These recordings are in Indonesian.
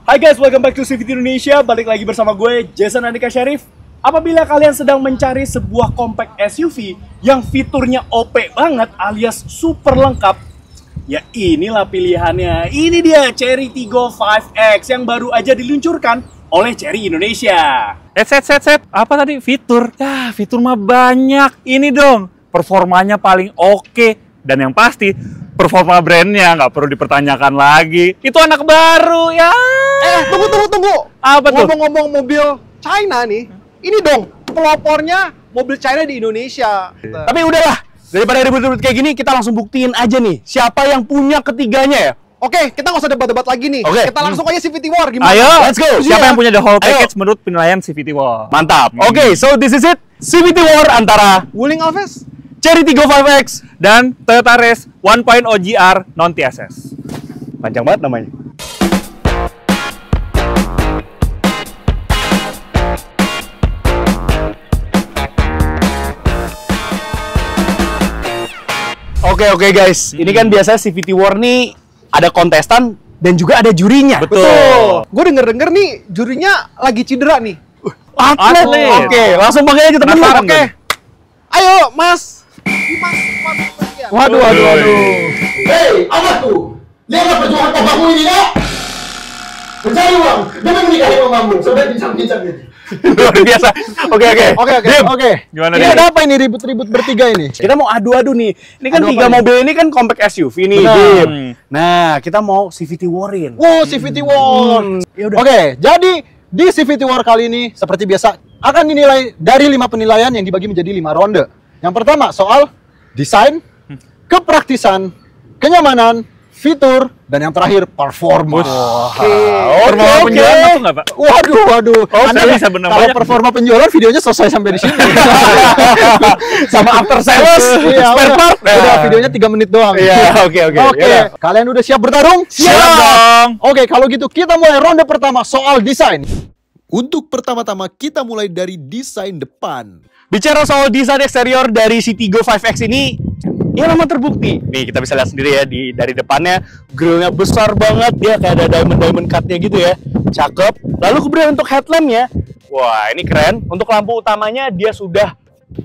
Hai guys, welcome back to CVT Indonesia. Balik lagi bersama gue, Jason Andika Syarif. Apabila kalian sedang mencari sebuah compact SUV yang fiturnya OP banget alias super lengkap, ya inilah pilihannya. Ini dia Chery Tiggo 5X yang baru aja diluncurkan oleh Chery Indonesia. Set. Apa tadi? Fitur? Ya, fitur mah banyak. Ini dong, performanya paling oke. Dan yang pasti, performa brandnya nggak perlu dipertanyakan lagi. Itu anak baru, ya. Tunggu. Apa tuh? Ngomong-ngomong mobil China nih, ini dong pelopornya mobil China di Indonesia. Tapi udahlah, daripada ribut-ribut kayak gini, kita langsung buktiin aja nih siapa yang punya ketiganya ya. Oke, kita nggak usah debat-debat lagi nih. Oke. Kita langsung aja CVT War gimana? Ayo, let's go. Siapa yang punya the whole package Ayo. menurut penilaian CVT War? Mantap. Oke, so this is it. CVT War antara Wuling Alves? Chery Tiggo 5X. Dan Toyota Race 1.0 GR non-TSS. Panjang banget namanya. Oke guys, ini kan biasanya CVT War nih ada kontestan dan juga ada jurinya. Betul. Gue denger nih jurinya lagi cedera nih. Atlet. Oke, langsung pakai aja temen lu. Penasaran Oke. kan? Ayo, Mas. Waduh. Hei, apa tuh? Lihatlah perjuangan papamu ini, nak! Mencari uang demi menikahi mamamu. Sampai bincang-bincang ini. Luar biasa. Oke. Oke. Gimana Ini nih? ada apa ini ribut-ribut bertiga ini? Kita mau adu-adu nih. Ini kan Adu tiga apa nih? mobil ini kan compact SUV nih, Benar. Dim. Nah, kita mau CVT Warin. Wow, CVT War. Yaudah. Oke, jadi di CVT War kali ini seperti biasa akan dinilai dari 5 penilaian yang dibagi menjadi 5 ronde. Yang pertama soal desain, kepraktisan, kenyamanan, fitur, dan yang terakhir performa. Performa penjualan masuk nggak, Pak? Waduh. Oh, Anda saya bisa benar kalau banyak. performa penjualan videonya selesai sampai di sini. Sama after sales, Iya, spare udah, part. udah videonya 3 menit doang. Iya, oke. Oke, Yaudah. kalian udah siap bertarung? Siap dong. Oke, kalau gitu kita mulai ronde pertama soal desain. Untuk pertama-tama kita mulai dari desain depan. Bicara soal desain eksterior dari si Tiggo 5X ini, ya lama terbukti. Nih kita bisa lihat sendiri ya dari depannya, grillnya besar banget, dia kayak ada diamond cutnya gitu ya, cakep. Lalu kemudian untuk headlampnya, wah ini keren. Untuk lampu utamanya dia sudah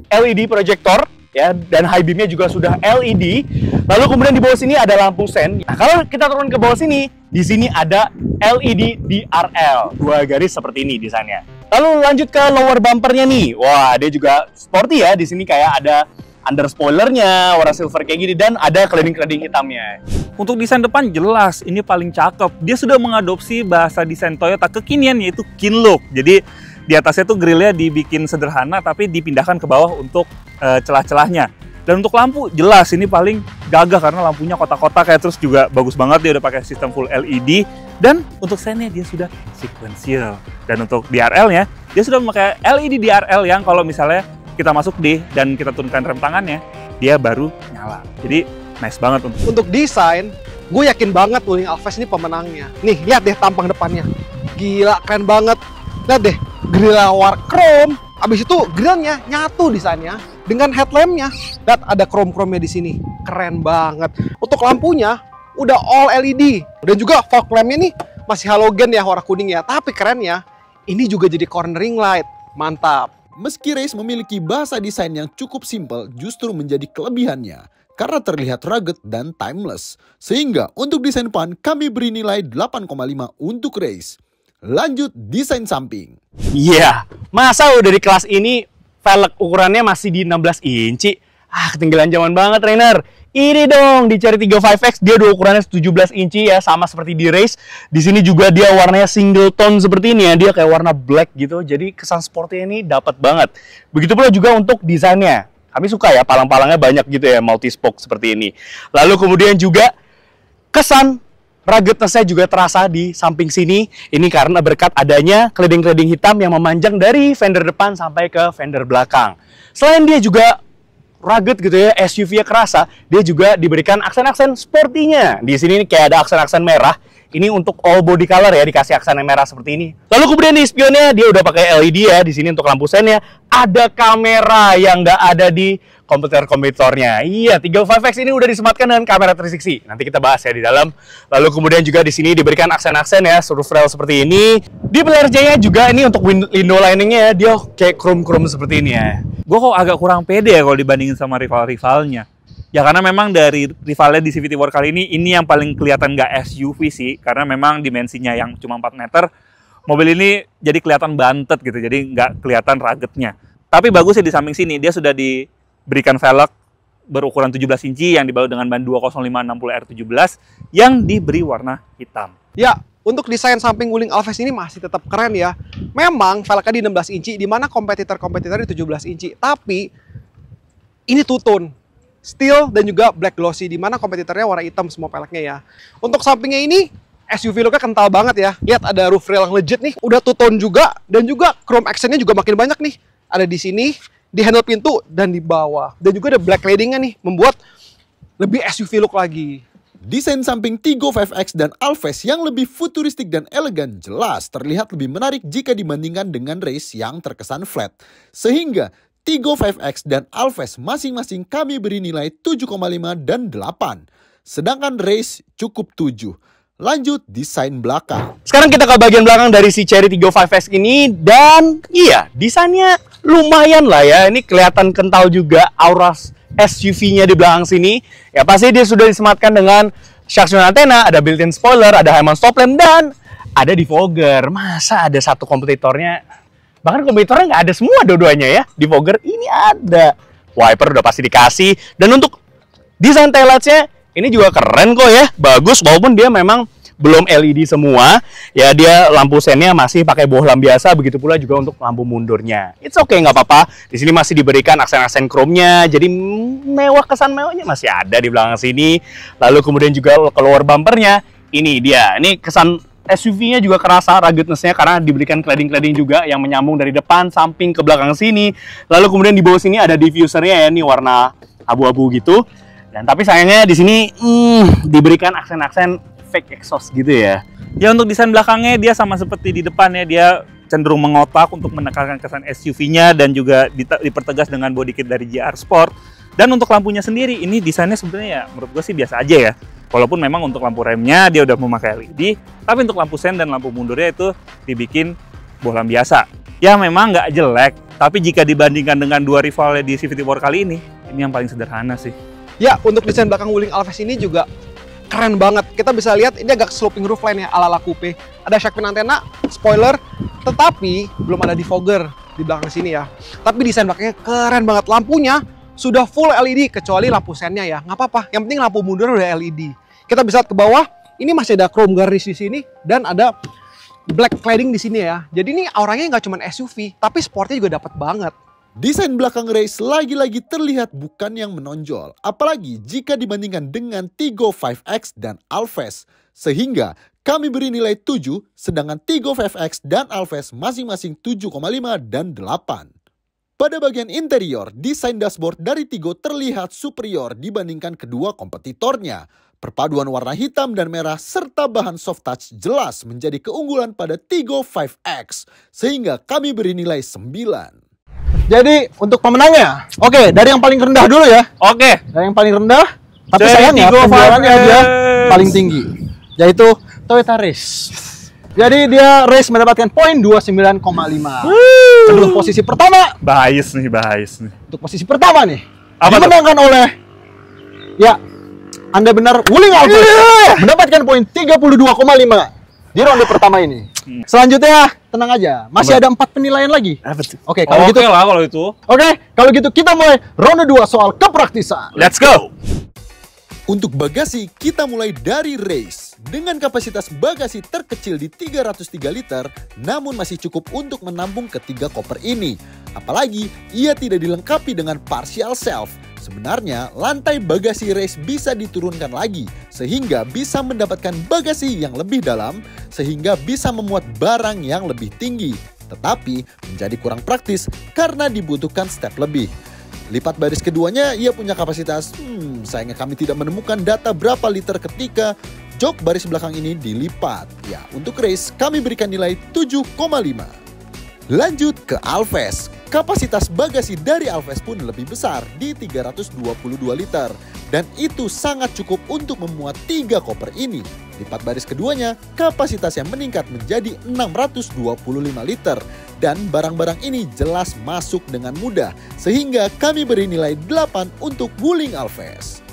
LED projector ya, dan high beamnya juga sudah LED. Lalu kemudian di bawah sini ada lampu sen. Nah kalau kita turun ke bawah sini, di sini ada LED DRL, 2 garis seperti ini desainnya. Lalu lanjut ke lower bumpernya nih, wah dia juga sporty ya. Di sini kayak ada under spoilernya warna silver kayak gini dan ada cladding hitamnya. Untuk desain depan jelas ini paling cakep. Dia sudah mengadopsi bahasa desain Toyota kekinian yaitu Kin Look. Jadi di atasnya tuh grillnya dibikin sederhana tapi dipindahkan ke bawah untuk celah-celahnya. Dan untuk lampu jelas ini paling gagah karena lampunya kotak-kotak kayak, terus juga bagus banget dia udah pakai sistem full LED. Dan untuk sennya dia sudah sequential. Dan untuk DRL-nya dia sudah memakai LED DRL yang kalau misalnya kita masuk dan kita turunkan rem tangannya, dia baru nyala. Jadi nice banget Untuk desain, gue yakin banget Wuling Alves ini pemenangnya. Nih, lihat deh tampang depannya. Gila, keren banget. Lihat deh, grillnya war chrome. Abis itu grillnya nyatu desainnya dengan headlampnya. Lihat ada chrome-chrome-nya di sini. Keren banget. Untuk lampunya udah all LED. Dan juga fog lampnya nih masih halogen ya, warna kuning ya. Tapi kerennya, ini juga jadi cornering light. Mantap. Meski Race memiliki bahasa desain yang cukup simpel, justru menjadi kelebihannya karena terlihat rugged dan timeless. Sehingga untuk desain depan kami beri nilai 8,5 untuk Race. Lanjut desain samping. Iya, masa udah di kelas ini velg ukurannya masih di 16 inci? Ketinggalan zaman banget, Rainer. Ini dong, di Chery Tiggo 5X, dia udah ukurannya 17 inci ya, sama seperti di Race. Di sini juga dia warnanya single tone seperti ini ya, dia kayak warna black gitu, jadi kesan sportnya ini dapat banget. Begitu pula juga untuk desainnya. Kami suka ya, palang-palangnya banyak gitu ya, multi spoke seperti ini. Lalu kemudian juga kesan ruggedness-nya juga terasa di samping sini. Ini karena berkat adanya cladding hitam yang memanjang dari fender depan sampai ke fender belakang. Selain dia juga rugged gitu ya, SUV-nya kerasa, dia juga diberikan aksen-aksen sportinya. Di sini kayak ada aksen-aksen merah. Ini untuk all body color ya, dikasih aksen yang merah seperti ini. Lalu kemudian di spionnya dia udah pakai LED ya. Di sini untuk lampu sennya ada kamera yang nggak ada di kompetitornya. Iya, 35X ini udah disematkan dengan kamera 360. Nanti kita bahas ya di dalam. Lalu kemudian juga di sini diberikan aksen-aksen ya, roof rail seperti ini. Di pelerjanya juga ini untuk window liningnya ya, dia kayak chrome-chrome seperti ini ya. Gue kok agak kurang pede ya kalau dibandingin sama rival-rivalnya. Ya karena memang dari rivalnya di CVT World kali ini yang paling kelihatan nggak SUV sih. Karena memang dimensinya yang cuma 4 meter, mobil ini jadi kelihatan bantet gitu, jadi nggak kelihatan ruggednya. Tapi bagusnya di samping sini, dia sudah diberikan velg berukuran 17 inci yang dibalut dengan ban 205/60R17 yang diberi warna hitam. Ya, untuk desain samping wuling Alphest ini masih tetap keren ya. Memang velgnya di 16 inci, di mana kompetitor-kompetitor di 17 inci. Tapi ini two-tone, steel dan juga black glossy, di mana kompetitornya warna hitam semua velgnya ya. Untuk sampingnya ini SUV looknya kental banget ya. Lihat ada roof rail yang legit nih, udah two-tone juga, dan juga chrome accentnya juga makin banyak nih. Ada di sini, di handle pintu, dan di bawah. Dan juga ada black cladding-nya nih, membuat lebih SUV look lagi. Desain samping Tiggo 5X dan Alphest yang lebih futuristik dan elegan jelas terlihat lebih menarik jika dibandingkan dengan race yang terkesan flat. Sehingga Tiggo 5X dan Alphest masing-masing kami beri nilai 7,5 dan 8. Sedangkan race cukup 7. Lanjut desain belakang. Sekarang kita ke bagian belakang dari si Chery Tiggo 5X ini, dan iya, desainnya lumayan lah ya. Ini kelihatan kental juga aura SUV-nya di belakang sini. Ya pasti dia sudah disematkan dengan traction antena, ada built-in spoiler, ada Harman stop lamp, dan ada defogger. Masa ada satu kompetitornya? Bahkan kompetitornya nggak ada semua dua-duanya ya. Defogger ini ada. Wiper udah pasti dikasih. Dan untuk desain taillights-nya ini juga keren kok ya. Bagus, walaupun dia memang belum LED semua. Ya dia lampu sennya masih pakai bohlam biasa. Begitu pula juga untuk lampu mundurnya. It's okay, nggak apa-apa. Di sini masih diberikan aksen-aksen chrome-nya. Jadi mewah, kesan mewahnya masih ada di belakang sini. Lalu kemudian juga keluar bumpernya. Ini dia. Ini kesan SUV-nya juga kerasa ruggedness-nya karena diberikan cladding-cladding juga yang menyambung dari depan, samping, ke belakang sini. Lalu kemudian di bawah sini ada diffuser-nya ya, ini warna abu-abu gitu. Dan tapi sayangnya di sini diberikan aksen-aksen fake exhaust gitu ya. Ya untuk desain belakangnya dia sama seperti di depannya, dia cenderung mengotak untuk menekankan kesan SUV-nya dan juga dipertegas dengan body kit dari JR Sport. Dan untuk lampunya sendiri, ini desainnya sebenarnya ya menurut gue sih biasa aja ya. Walaupun memang untuk lampu remnya dia udah memakai LED, tapi untuk lampu sen dan lampu mundurnya itu dibikin bohlam biasa. Ya memang nggak jelek, tapi jika dibandingkan dengan dua rivalnya di CVT World kali ini yang paling sederhana sih. Ya, untuk desain belakang wuling Alphest ini juga keren banget. Kita bisa lihat ini agak sloping roofline ya, ala-ala coupe. Ada shark fin antena, spoiler, tetapi belum ada defogger di belakang sini ya. Tapi desain belakangnya keren banget. Lampunya sudah full LED kecuali lampu sennya ya. Nggak apa-apa, yang penting lampu mundur udah LED. Kita bisa lihat ke bawah, ini masih ada chrome garnish di sini dan ada black cladding di sini ya. Jadi ini auranya nggak cuma SUV, tapi sportnya juga dapat banget. Desain belakang race lagi-lagi terlihat bukan yang menonjol, apalagi jika dibandingkan dengan Tiggo 5X dan Alphest. Sehingga kami beri nilai 7, sedangkan Tiggo 5X dan Alphest masing-masing 7,5 dan 8. Pada bagian interior, desain dashboard dari Tiggo terlihat superior dibandingkan kedua kompetitornya. Perpaduan warna hitam dan merah serta bahan soft touch jelas menjadi keunggulan pada Tiggo 5X. Sehingga kami beri nilai 9. Jadi untuk pemenangnya, oke, dari yang paling rendah dulu ya. Oke, Dari yang paling rendah, tapi Chery sayangnya Tiggo penjualannya 5X. dia paling tinggi, yaitu Toyota Race. Jadi dia Race mendapatkan poin 29,5. Kedua posisi pertama, bahayus nih. untuk posisi pertama nih, Apa tuh? dimenangkan oleh, ya, Anda benar, wuling Alphest mendapatkan poin 32,5 di ronde pertama ini. Selanjutnya, tenang aja, masih ada 4 penilaian lagi. Oke, kalau gitu, Oke lah kalau itu. kalau gitu kita mulai ronde 2 soal kepraktisan. Let's go. Untuk bagasi, kita mulai dari Race. Dengan kapasitas bagasi terkecil di 303 liter, namun masih cukup untuk menampung ketiga koper ini. Apalagi, ia tidak dilengkapi dengan partial shelf. Sebenarnya, lantai bagasi Race bisa diturunkan lagi, sehingga bisa mendapatkan bagasi yang lebih dalam, sehingga bisa memuat barang yang lebih tinggi. Tetapi, menjadi kurang praktis karena dibutuhkan step lebih. Lipat baris keduanya, ia punya kapasitas, sayangnya kami tidak menemukan data berapa liter ketika jok baris belakang ini dilipat. Ya, untuk Race, kami berikan nilai 7,5. Lanjut ke Alphest. Kapasitas bagasi dari Alphest pun lebih besar di 322 liter. Dan itu sangat cukup untuk memuat 3 koper ini. Lipat baris keduanya, kapasitasnya meningkat menjadi 625 liter. Dan barang-barang ini jelas masuk dengan mudah, sehingga kami beri nilai 8 untuk Wuling Alphest.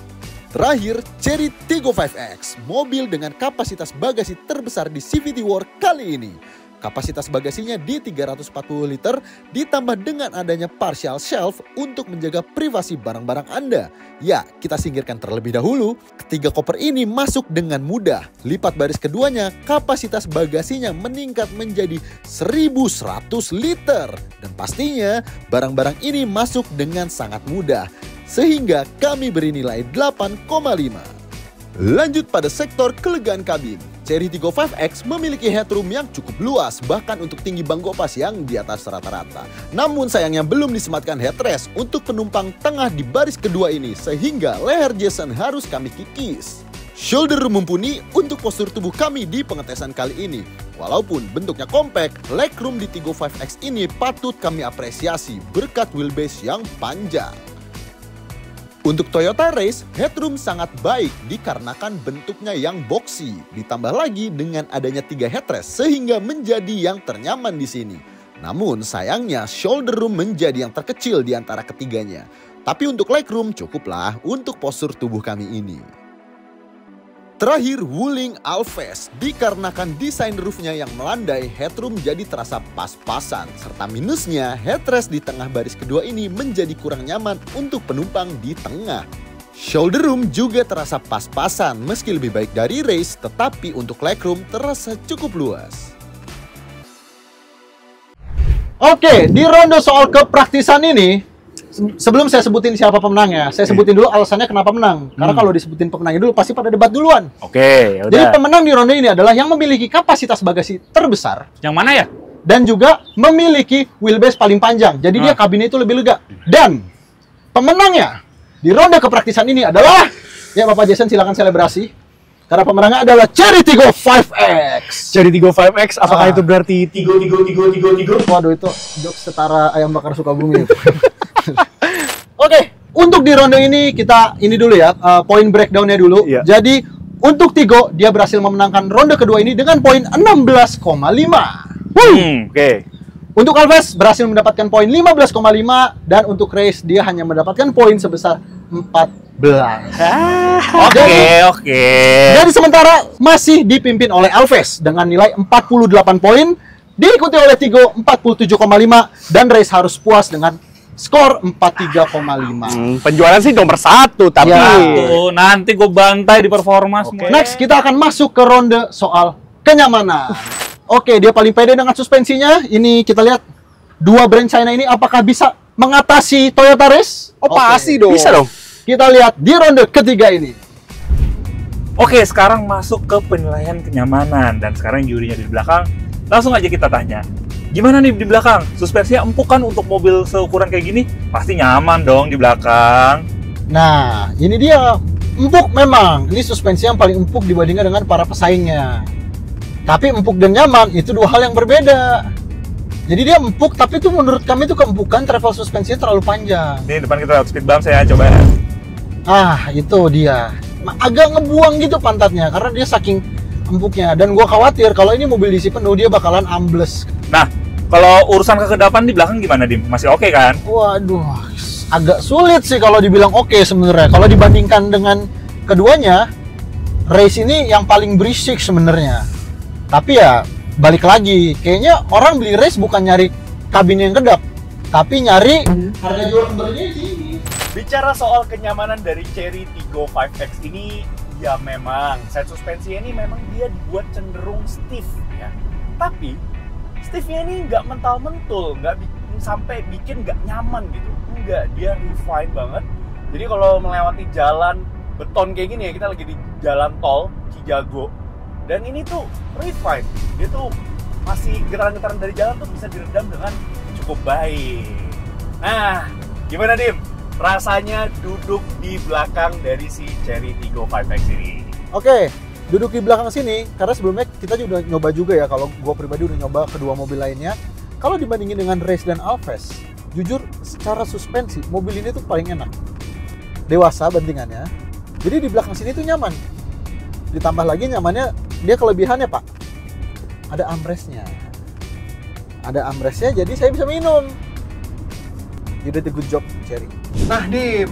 Terakhir, Chery Tiggo 5X, mobil dengan kapasitas bagasi terbesar di CVT War kali ini. Kapasitas bagasinya di 340 liter ditambah dengan adanya partial shelf untuk menjaga privasi barang-barang Anda. Ya, kita singkirkan terlebih dahulu. Ketiga koper ini masuk dengan mudah. Lipat baris keduanya, kapasitas bagasinya meningkat menjadi 1100 liter. Dan pastinya, barang-barang ini masuk dengan sangat mudah. Sehingga kami beri nilai 8,5. Lanjut pada sektor kelegaan kabin. Chery Tiggo 5X memiliki headroom yang cukup luas, bahkan untuk tinggi banggopas yang di atas rata-rata. Namun sayangnya belum disematkan headrest untuk penumpang tengah di baris kedua ini, sehingga leher Jason harus kami kikis. Shoulder room mumpuni untuk postur tubuh kami di pengetesan kali ini. Walaupun bentuknya compact, legroom di Tiggo 5X ini patut kami apresiasi berkat wheelbase yang panjang. Untuk Toyota Race, headroom sangat baik dikarenakan bentuknya yang boxy. Ditambah lagi dengan adanya 3 headrest sehingga menjadi yang ternyaman di sini. Namun sayangnya shoulder room menjadi yang terkecil di antara ketiganya. Tapi untuk legroom cukuplah untuk postur tubuh kami ini. Terakhir, Wuling Alphest. Dikarenakan desain roofnya yang melandai, headroom jadi terasa pas-pasan. Serta minusnya, headrest di tengah baris kedua ini menjadi kurang nyaman untuk penumpang di tengah. Shoulder room juga terasa pas-pasan, meski lebih baik dari race, tetapi untuk legroom terasa cukup luas. Oke, di ronde soal kepraktisan ini, sebelum saya sebutin siapa pemenangnya, saya sebutin dulu alasannya kenapa menang. Karena kalau disebutin pemenangnya dulu, pasti pada debat duluan. Oke, yaudah. Jadi pemenang di ronde ini adalah yang memiliki kapasitas bagasi terbesar. Yang mana ya? Dan juga memiliki wheelbase paling panjang. Jadi dia kabinnya itu lebih lega. Dan pemenangnya di ronde kepraktisan ini adalah, ya Bapak Jason silakan selebrasi. Karena pemenangnya adalah Chery Tiggo 5X. Chery Tiggo 5X, apakah itu berarti Tiggo? Waduh, itu jokes setara ayam bakar Sukabumi. Oke, untuk di ronde ini kita ini dulu ya, poin breakdown-nya dulu. Iya. Jadi untuk Tiggo dia berhasil memenangkan ronde kedua ini dengan poin 16,5. Oke. Untuk Alphest berhasil mendapatkan poin 15,5 dan untuk Race dia hanya mendapatkan poin sebesar 14. Oke. Jadi sementara masih dipimpin oleh Alphest dengan nilai 48 poin, diikuti oleh Tiggo 47,5 dan Race harus puas dengan skor 43,5. Penjualan sih nomor 1, tapi Tuh, nanti gue bantai di performa semua. Next kita akan masuk ke ronde soal kenyamanan. Oke, dia paling pede dengan suspensinya. Ini kita lihat dua brand China ini apakah bisa mengatasi Toyota Race? Oh, pasti dong. bisa dong. Kita lihat di ronde ketiga ini. Oke, sekarang masuk ke penilaian kenyamanan. Dan sekarang jurinya di belakang. Langsung aja kita tanya. Gimana nih di belakang? Suspensinya empuk kan untuk mobil seukuran kayak gini? Pasti nyaman dong di belakang. Nah, ini dia. Empuk memang. Ini suspensi yang paling empuk dibandingkan dengan para pesaingnya. Tapi empuk dan nyaman itu dua hal yang berbeda. Jadi dia empuk, tapi itu menurut kami itu keempukan travel suspensinya terlalu panjang. Nih depan kita speed bump saya coba ya. Ah, itu dia. Agak ngebuang gitu pantatnya karena dia saking empuknya. Dan gua khawatir kalau ini mobil diisi penuh dia bakalan ambles. Nah, kalau urusan kekedapan di belakang gimana, Dim? Masih oke kan? Waduh, agak sulit sih kalau dibilang oke sebenarnya. Kalau dibandingkan dengan keduanya, Race ini yang paling berisik sebenarnya. Tapi ya balik lagi, kayaknya orang beli Race bukan nyari kabin yang kedap, tapi nyari harga jual kembalinya di sini. Bicara soal kenyamanan dari Chery Tiggo 5X ini, ya memang set suspensi ini memang dia dibuat cenderung stiff ya. Tapi stiffnya ini nggak mental-mentul, nggak sampai bikin nggak nyaman gitu. Enggak, dia refine banget. Jadi kalau melewati jalan beton kayak gini ya, kita lagi di jalan tol Cijago. Dan ini tuh refine, dia tuh masih getaran-getaran dari jalan tuh bisa diredam dengan cukup baik. Nah, gimana Dim? Rasanya duduk di belakang dari si Chery Tiggo 5X ini? Oke, duduk di belakang sini, karena sebelumnya kita juga udah nyoba juga ya, kalau gue pribadi udah nyoba kedua mobil lainnya. Kalau dibandingin dengan Race dan Alphest, jujur secara suspensi mobil ini tuh paling enak. Dewasa bantingannya. Jadi di belakang sini tuh nyaman. Ditambah lagi nyamannya, dia kelebihannya Pak, ada armrestnya. Ada armrestnya, jadi saya bisa minum. You did a good job, Cherry. Nah, Dim,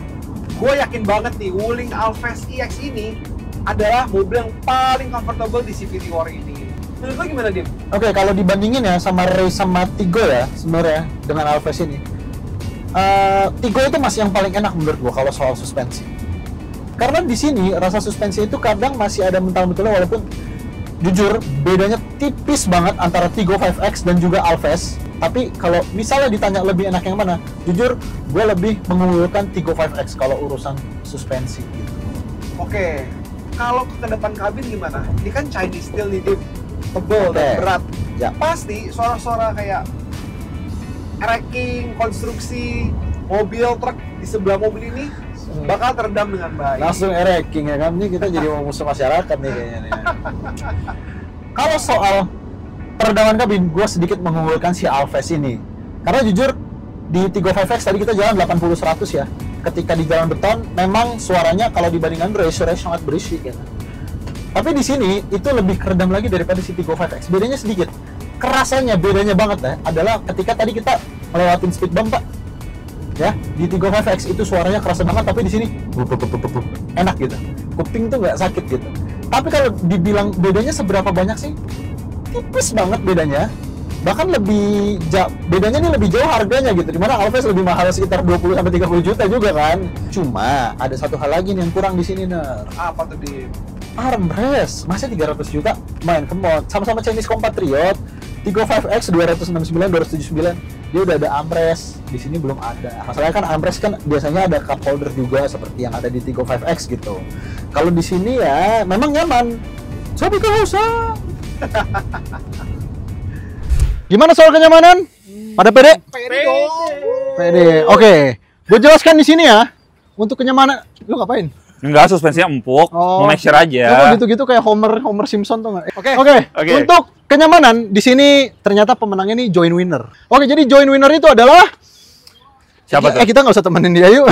gue yakin banget nih Wuling Alphest EX ini adalah mobil yang paling comfortable di CVT War ini. Menurut lo gimana, Dim? Oke, kalau dibandingin ya sama Race sama Tigo ya sebenarnya dengan Alphest ini, Tigo itu masih yang paling enak menurut gua kalau soal suspensi. Karena di sini rasa suspensi itu kadang masih ada mental-mentalnya, walaupun jujur bedanya tipis banget antara Tigo 5X dan juga Alphest. Tapi kalau misalnya ditanya lebih enak yang mana, jujur gue lebih mengunggulkan Tigo 5X kalau urusan suspensi gitu. Oke, kalau ke depan kabin gimana? Ini kan Chinese steel nih, Dim. Tebel dan berat. Ya. Pasti suara-suara kayak racking, konstruksi, mobil, truk di sebelah mobil ini bakal teredam dengan baik. Langsung ereking ya kan, ini kita jadi musuh masyarakat nih kayaknya nih. Kalau soal peredaman kabin, gue sedikit mengunggulkan si Alphest ini. Karena jujur di Tigo 5X tadi kita jalan 80-100 ya. Ketika di jalan beton, memang suaranya kalau dibandingkan racer sangat berisik ya. Tapi di sini itu lebih keredam lagi daripada si Tigo 5X. Bedanya sedikit. Kerasanya bedanya banget ya adalah ketika tadi kita melewatin speed bump Pak. Ya, di Tigo 5X itu suaranya kerasa banget, tapi di sini enak gitu. Kuping tuh nggak sakit gitu. Tapi kalau dibilang bedanya seberapa banyak sih? Tipis banget bedanya. Bahkan lebih bedanya nih lebih jauh harganya gitu. Dimana Alphest lebih mahal sekitar 20-30 juta juga kan. Cuma ada satu hal lagi nih yang kurang di sini nih. Apa tuh, Dim? Armrest, masih 300 juta, main kemot, sama-sama Chinese compatriot. Tigo 5X 269, 279, dia udah ada armrest, di sini belum ada. Masalahnya kan armrest kan biasanya ada cup holder juga seperti yang ada di Tigo 5X gitu. Kalau di sini ya memang nyaman. Tapi kalau usah. Gimana soal kenyamanan? Pada pede? Pede dong. Pede. Oke, gue jelaskan di sini ya. Untuk kenyamanan, lu ngapain? Enggak, suspensinya empuk, mau make sure aja. Gitu-gitu kayak Homer Simpson tuh nggak? Oke. Oke. Untuk kenyamanan di sini ternyata pemenangnya nih joint winner. Oke, jadi joint winner itu adalah Siapa tuh? kita nggak usah temenin dia yuk.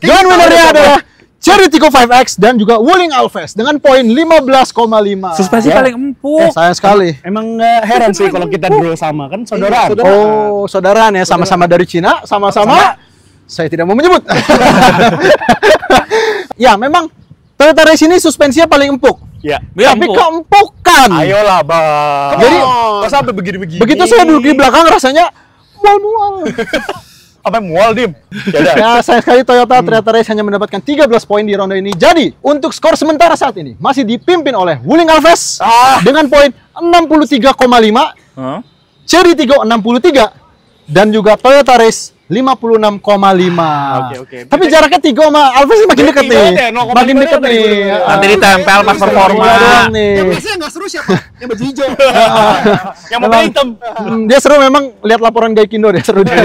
Joint winnernya adalah Cherry Tigo 5X dan juga Wuling Alphest dengan poin 15,5. Suspensi Ya. paling empuk. Sayang sekali. Emang heran sih kalau kita dulu sama kan saudaraan. Oh, saudaraan ya, sama-sama dari Cina, sama-sama. Saya tidak mau menyebut. Ya, memang Toyota Race ini suspensinya paling empuk. Ya. Tapi keempukan. Ayolah, Bang. Jadi, masa sampai begini-begini? begitu saya duduk di belakang rasanya mual-mual. Apa yang mual, Dim? Yaudah. Ya, sayang sekali Toyota Race hanya mendapatkan 13 poin di ronde ini. Jadi, untuk skor sementara saat ini masih dipimpin oleh Wuling Alphest dengan poin 63,5, Hah? Cherry Tigo 63, dan juga Toyota Race 56,5. Oke. Tapi jaraknya Tigo sama Alphest makin dekat nih. Ibaratnya 0,5 Makin dekat tadi nih. gua. Nanti ditempel pas performa. Nih. Yang biasanya nggak seru siapa? Yang baju hijau. Yang mobil Memang- hitam. Dia seru memang, lihat laporan Gaikindo dia seru dia.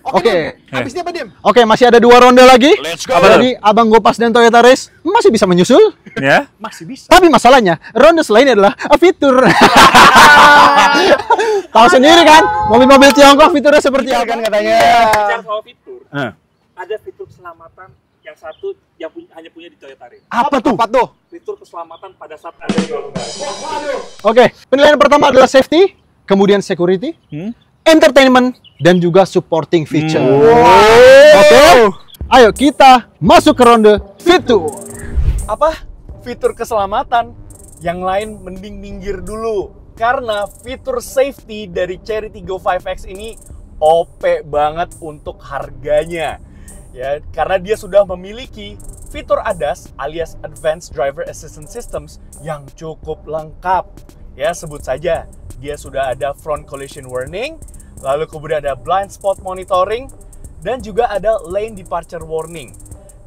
Oke. Habis ini apa, Dim? Oke, masih ada 2 ronde lagi. Let's go. Jadi Abang Gopas dan Toyota Race masih bisa menyusul. Ya. Masih bisa. Tapi masalahnya, ronde selainnya adalah fitur. Tahu sendiri kan, mobil-mobil Tiongkok fiturnya seperti apa kan katanya. Bicara soal fitur, ada fitur keselamatan yang satu yang hanya punya di Toyota Race. Apa tuh? Fitur keselamatan pada saat ada di jalan raya. Oke, penilaian pertama adalah safety, kemudian security, entertainment, dan juga supporting feature. Oke, ayo kita masuk ke ronde fitur. Apa? Fitur keselamatan. Yang lain mending minggir dulu. Karena fitur safety dari Cherry Tigo 5X ini OP banget untuk harganya. Ya, karena dia sudah memiliki fitur ADAS alias Advanced Driver Assistance Systems yang cukup lengkap. Ya, sebut saja dia sudah ada front collision warning, lalu kemudian ada blind spot monitoring, dan juga ada lane departure warning.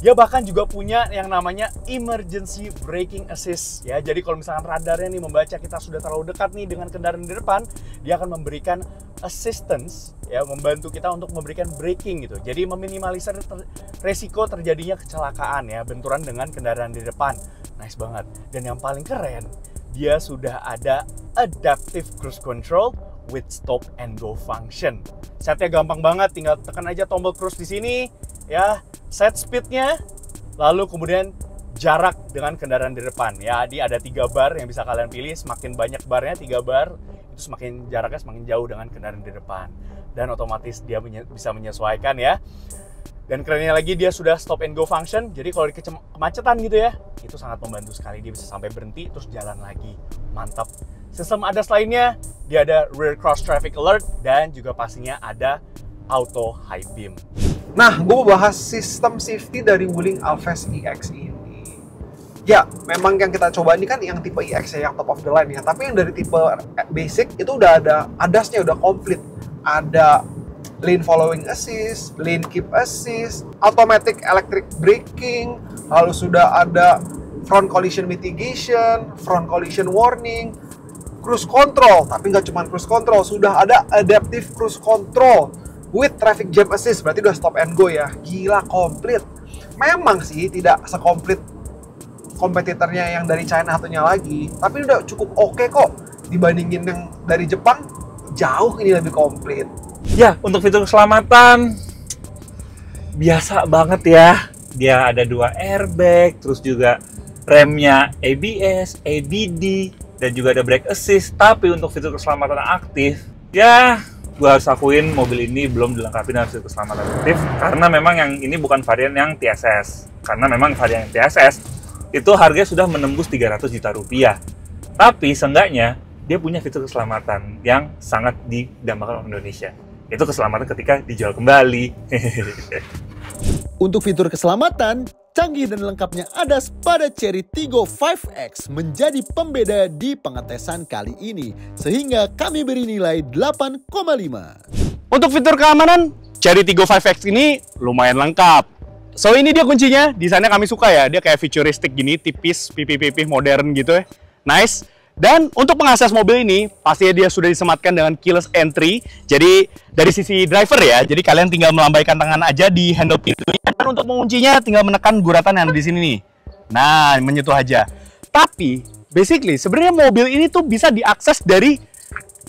Dia bahkan juga punya yang namanya emergency braking assist ya. Jadi kalau misalkan radarnya nih membaca kita sudah terlalu dekat nih dengan kendaraan di depan, dia akan memberikan assistance ya, membantu kita untuk memberikan braking gitu. Jadi meminimalisir resiko terjadinya kecelakaan ya, benturan dengan kendaraan di depan. Nice banget. Dan yang paling keren, dia sudah ada adaptive cruise control with stop and go function. Setnya gampang banget, tinggal tekan aja tombol cruise di sini ya, set speednya, lalu kemudian jarak dengan kendaraan di depan ya. Dia ada 3 bar yang bisa kalian pilih, semakin banyak barnya 3 bar itu semakin jaraknya semakin jauh dengan kendaraan di depan, dan otomatis dia bisa menyesuaikan ya. Dan kerennya lagi dia sudah stop and go function, jadi kalau di kemacetan gitu ya, itu sangat membantu sekali. Dia bisa sampai berhenti terus jalan lagi, mantap. Sistem ADAS lainnya, dia ada rear cross traffic alert dan juga pastinya ada auto high beam. Nah, gue mau bahas sistem safety dari Wuling Alphest EX ini. Ya, memang yang kita coba ini kan yang tipe EX ya, yang top of the line ya. Tapi yang dari tipe basic itu udah ada ADAS-nya, udah komplit. Ada lane following assist, lane keep assist, automatic electric braking, lalu sudah ada front collision mitigation, front collision warning, cruise control. Tapi nggak cuma cruise control, sudah ada adaptive cruise control with traffic jam assist, berarti udah stop and go ya. Gila, komplit. Memang sih tidak sekomplit kompetitornya yang dari China satunya lagi, tapi udah cukup oke kok. Dibandingin yang dari Jepang, jauh ini lebih komplit. Ya, untuk fitur keselamatan biasa banget ya. Dia ada 2 airbag, terus juga remnya ABS, ABD, dan juga ada brake assist. Tapi untuk fitur keselamatan aktif, ya gue harus akuin mobil ini belum dilengkapi dengan fitur keselamatan aktif, karena memang yang ini bukan varian yang TSS. Karena memang varian yang TSS itu harganya sudah menembus 300 juta rupiah. Tapi seenggaknya dia punya fitur keselamatan yang sangat didambakan orang Indonesia. Itu keselamatan ketika dijual kembali. Untuk fitur keselamatan, canggih dan lengkapnya ADAS pada Chery Tiggo 5X menjadi pembeda di pengetesan kali ini, sehingga kami beri nilai 8,5. Untuk fitur keamanan, Chery Tiggo 5X ini lumayan lengkap. So ini dia kuncinya, desainnya kami suka ya, dia kayak futuristik gini, tipis, pipih-pipih, modern gitu ya. Nice. Dan untuk mengakses mobil ini, pastinya dia sudah disematkan dengan keyless entry. Jadi dari sisi driver ya, jadi kalian tinggal melambaikan tangan aja di handle pintunya. Dan untuk menguncinya tinggal menekan guratan yang ada di sini nih. Nah, menyentuh aja. Tapi, basically sebenarnya mobil ini tuh bisa diakses dari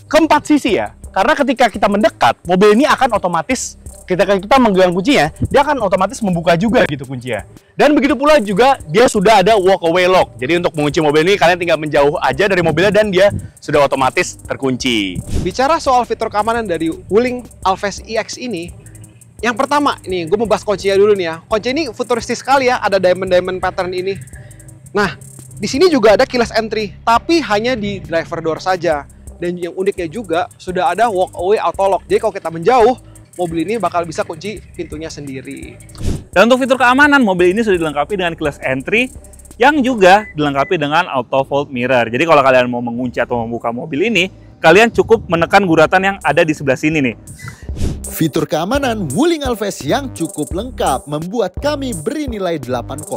keempat sisi ya. Karena ketika kita mendekat, mobil ini akan otomatis, ketika kita menggenggam kuncinya, dia akan otomatis membuka juga gitu kuncinya. Dan begitu pula juga dia sudah ada walk away lock. Jadi untuk mengunci mobil ini kalian tinggal menjauh aja dari mobilnya dan dia sudah otomatis terkunci. Bicara soal fitur keamanan dari Wuling Alphest EX ini, yang pertama nih, gue mau bahas kuncinya dulu nih ya. Kunci ini futuristis sekali ya, ada diamond pattern ini. Nah, di sini juga ada keyless entry, tapi hanya di driver door saja. Dan yang uniknya juga sudah ada walk away auto lock. Jadi kalau kita menjauh, mobil ini bakal bisa kunci pintunya sendiri. Dan untuk fitur keamanan, mobil ini sudah dilengkapi dengan keyless entry yang juga dilengkapi dengan auto fold mirror. Jadi kalau kalian mau mengunci atau membuka mobil ini, kalian cukup menekan guratan yang ada di sebelah sini nih. Fitur keamanan Wuling Alphest yang cukup lengkap membuat kami beri nilai 8,5.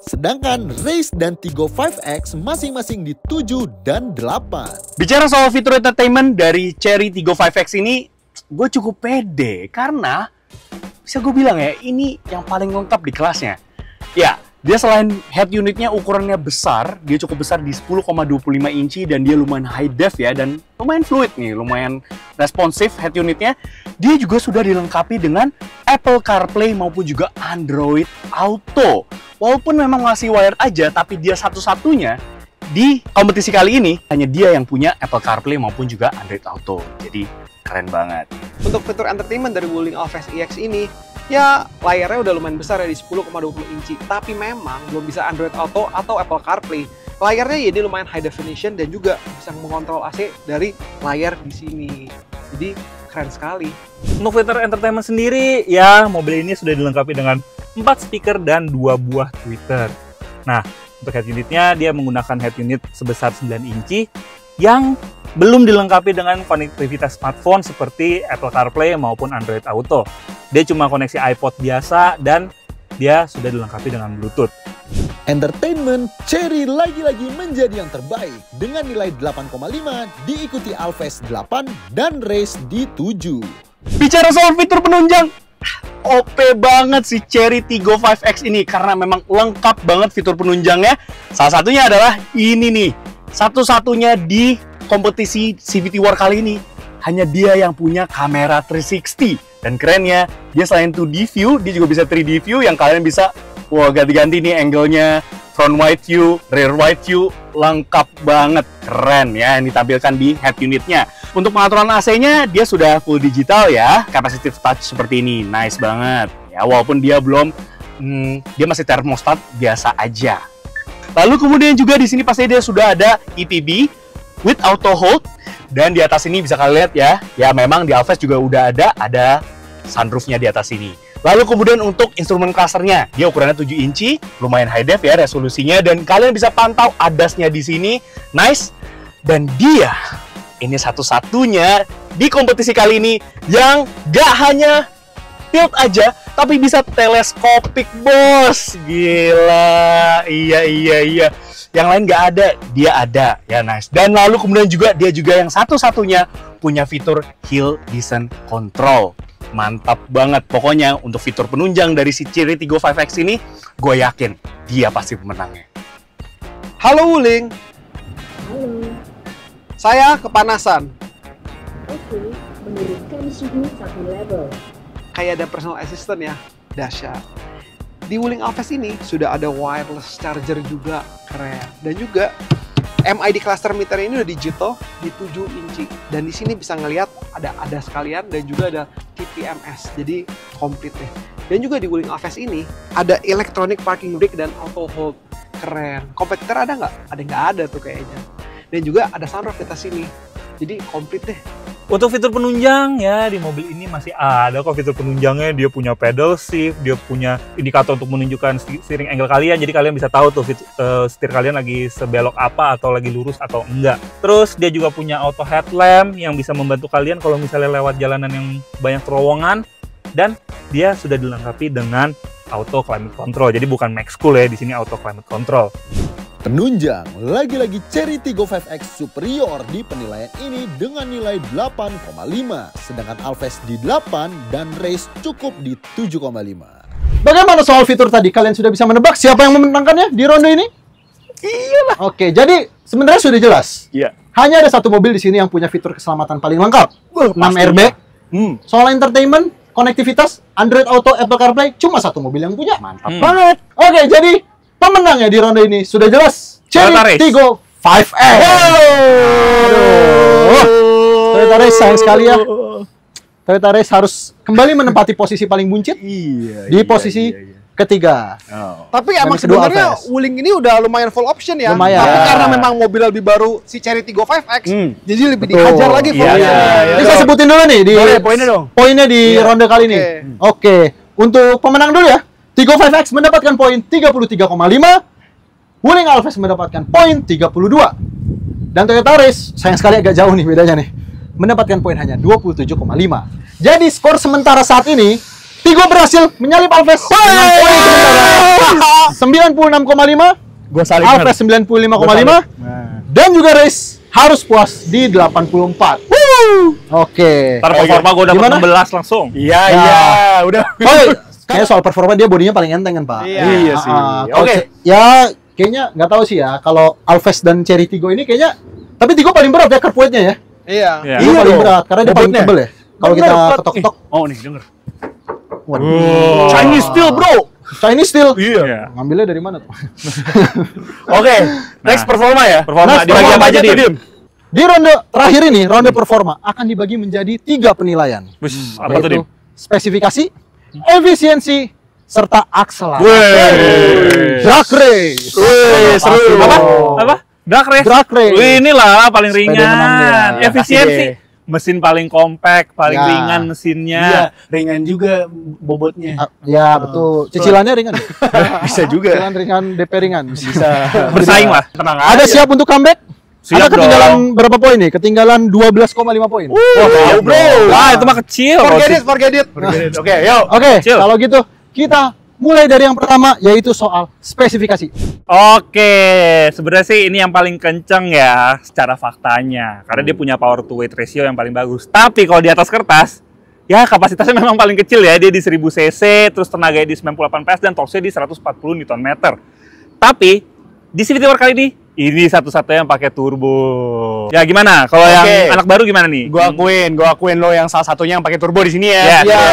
Sedangkan Race dan Tiggo 5X masing-masing di 7 dan 8. Bicara soal fitur entertainment dari Chery Tiggo 5X ini, gue cukup pede karena bisa gue bilang ya, ini yang paling lengkap di kelasnya. Ya, dia selain head unitnya ukurannya besar, dia cukup besar di 10,25 inci dan dia lumayan high def ya, dan lumayan fluid nih, lumayan responsif head unitnya. Dia juga sudah dilengkapi dengan Apple CarPlay maupun juga Android Auto. Walaupun memang masih wired aja, tapi dia satu-satunya di kompetisi kali ini hanya dia yang punya Apple CarPlay maupun juga Android Auto. Jadi keren banget. Untuk fitur entertainment dari Wuling Alphest EX ini, ya layarnya udah lumayan besar ya di 10,20 inci. Tapi memang belum bisa Android Auto atau Apple CarPlay. Layarnya ya ini lumayan high definition dan juga bisa mengontrol AC dari layar di sini. Jadi keren sekali. Untuk fitur entertainment sendiri, ya mobil ini sudah dilengkapi dengan 4 speaker dan 2 buah tweeter. Nah, untuk head unitnya dia menggunakan head unit sebesar 9 inci yang belum dilengkapi dengan konektivitas smartphone seperti Apple CarPlay maupun Android Auto. Dia cuma koneksi iPod biasa dan dia sudah dilengkapi dengan Bluetooth. Entertainment, Chery lagi-lagi menjadi yang terbaik dengan nilai 8,5, diikuti Alphest 8 dan Race di 7. Bicara soal fitur penunjang, OP banget si Chery Tiggo 5X ini karena memang lengkap banget fitur penunjangnya. Salah satunya adalah ini nih, satu-satunya di kompetisi CVT War kali ini, hanya dia yang punya kamera 360. Dan kerennya, dia selain 2D view, dia juga bisa 3D view yang kalian bisa ganti-ganti nih angle-nya, front wide view, rear wide view, lengkap banget. Keren ya, yang ditampilkan di head unitnya. Untuk pengaturan AC-nya, dia sudah full digital ya, capacitive touch seperti ini, nice banget. Ya, walaupun dia belum, dia masih thermostat biasa aja. Lalu kemudian juga di sini pasti dia sudah ada EPB with auto hold, dan di atas ini bisa kalian lihat ya memang di Alphest juga udah ada sunroofnya di atas ini. Lalu kemudian untuk instrumen clusternya, dia ukurannya 7 inci, lumayan high def ya resolusinya, dan kalian bisa pantau ADAS-nya di sini, nice. Dan dia ini satu-satunya di kompetisi kali ini yang gak hanya tilt aja, tapi bisa teleskopik, bos. Gila, iya. Yang lain nggak ada, dia ada, ya nice. Dan lalu kemudian juga dia juga yang satu-satunya punya fitur Hill Descent Control. Mantap banget, pokoknya untuk fitur penunjang dari si Chery Tiggo 5X ini, gue yakin dia pasti pemenangnya. Halo Wuling, Halo, saya kepanasan. oke, menurunkan suhu 1 level. Kayak ada personal assistant ya, dahsyat. Di Wuling Alphest ini sudah ada wireless charger juga, keren. Dan juga MID cluster meter ini udah digital di 7 inci. Dan di sini bisa ngelihat ada sekalian dan juga ada TPMS, jadi komplit deh. Dan juga di Wuling Alphest ini ada electronic parking brake dan auto hold, keren. Kompetitor ada nggak? Ada nggak ada tuh kayaknya. Dan juga ada sunroof di atas sini, jadi komplit deh. Untuk fitur penunjang ya di mobil ini masih ada kok fitur penunjangnya. Dia punya pedal shift, dia punya indikator untuk menunjukkan steering angle kalian. Jadi kalian bisa tahu tuh setir kalian lagi sebelok apa atau lagi lurus atau enggak. Terus dia juga punya auto headlamp yang bisa membantu kalian kalau misalnya lewat jalanan yang banyak terowongan. Dan dia sudah dilengkapi dengan auto climate control. Jadi bukan max cool ya, di sini auto climate control. Penunjang, lagi-lagi Chery Tiggo 5X superior di penilaian ini dengan nilai 8,5, sedangkan Alphest di 8 dan Race cukup di 7,5. Bagaimana soal fitur tadi? Kalian sudah bisa menebak siapa yang memenangkannya di ronde ini? Iyalah. Oke, jadi sebenarnya sudah jelas. Iya. Hanya ada satu mobil di sini yang punya fitur keselamatan paling lengkap. 6 airbag. Soal entertainment, konektivitas, Android Auto, Apple CarPlay, cuma satu mobil yang punya. Mantap banget. Oke, jadi pemenangnya di ronde ini sudah jelas. Chery Tiggo 5X. Toyota Race sayang sekali ya. Toyota Race harus kembali menempati posisi paling buncit. Di posisi ketiga. Tapi Dan emang kedua sebenarnya Alphest. Wuling ini udah lumayan full option ya. Lumayan. Tapi Ya. karena memang mobil lebih baru si Chery Tiggo 5X, jadi lebih Betul. dihajar lagi full option. Ini saya sebutin dulu nih di Boleh, poinnya dong. poinnya di ronde kali ini. Oke, untuk pemenang dulu ya. Tiggo 5X mendapatkan poin 33,5. Wuling Alphest mendapatkan poin 32. Dan Toyota Race, sayang sekali agak jauh nih bedanya nih, mendapatkan poin hanya 27,5. Jadi skor sementara saat ini, Tiggo berhasil menyalip Alphest dengan poin sementara 96,5. Gue saling Alphest 95,5. Dan juga Race harus puas di 84. Oke. Ntar performa gue dapat Gimana? 16 langsung. Iya, udah. Oh, kayaknya soal performa dia bodinya paling enteng kan, Pak? Iya sih. Kalau Oke. Ya, kayaknya nggak tahu sih ya. Kalau Alphest dan Chery Tiggo ini kayaknya, tapi Tiggo paling berat ya curve weight-nya ya. Iya. Iya. Tiggo paling dong. berat karena dia paling Bobotnya. tebel ya. Kalau kita Bener, ketok-ketok, Oh nih, denger. waduh. Chinese steel, bro. Chinese steel. Iya. Ngambilnya dari mana tuh? Oke, next performa ya. Performa Nah, dibagi apa aja, tuh, Dim? Di ronde terakhir ini, ronde performa akan dibagi menjadi 3 penilaian. Wis, apa tuh, Dim? Spesifikasi, efisiensi, serta akselerasi. Wih. Drag race. Wih, seru. Apa? Apa? Drag race. Drag race. Wih, inilah paling Sepeda ringan. menangnya. Efisiensi. Kasih Mesin paling compact, paling Ya. ringan Iya, mesinnya. ringan juga bobotnya. Ya, betul. Cicilannya ringan. Bisa juga. Cicilan ringan, DP ringan. Bisa. Bersaing lah. Tenang Ada siap untuk comeback? Siap Ada ketinggalan dong. berapa poin nih? Ketinggalan 12,5 poin. Wah, tahu, bro. Wah, itu mah kecil. Forget it. Oke, yuk. Oke, Chill. kalau gitu kita mulai dari yang pertama, yaitu soal spesifikasi. Oke, sebenarnya sih ini yang paling kenceng ya secara faktanya. Karena dia punya power to weight ratio yang paling bagus. Tapi kalau di atas kertas, ya kapasitasnya memang paling kecil ya. Dia di 1000 cc, terus tenaganya di 98 PS dan torsinya di 140 Nm. Tapi di CVT War kali ini Ini satu-satunya yang pakai turbo. Ya gimana? Kalau yang anak baru gimana nih? Gua akuin lo yang salah satunya yang pakai turbo di sini ya. Iya.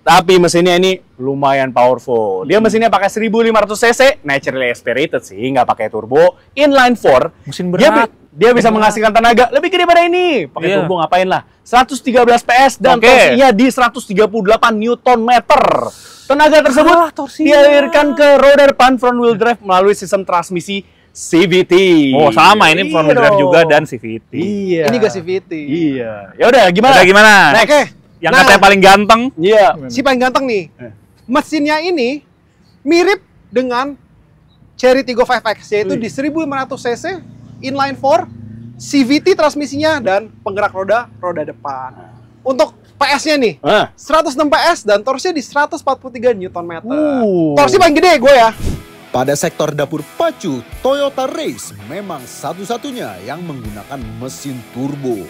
Tapi mesinnya ini lumayan powerful. Dia mesinnya pakai 1500 cc, naturally aspirated sih, nggak pakai turbo, inline 4. Mesin berat. Dia bisa menghasilkan tenaga lebih gede daripada ini. Pakai turbo ngapain lah? 113 PS dan torsinya di 138 Nm. Tenaga tersebut dialirkan ke roda depan front wheel drive melalui sistem transmisi CVT. Oh, sama ini front wheel drive juga dan CVT. Iya. Ini gak CVT. Iya. Ya udah gimana? Gimana? Oke. Yang katanya paling ganteng. Iya. Si paling ganteng nih. Mesinnya ini mirip dengan Chery Tiggo 5X, yaitu di 1500 cc, inline 4, CVT transmisinya dan penggerak roda depan. Untuk PS-nya nih, 106 PS dan torsinya di 143 Nm. Torsi paling gede gue ya. Pada sektor dapur pacu, Toyota Race memang satu-satunya yang menggunakan mesin turbo.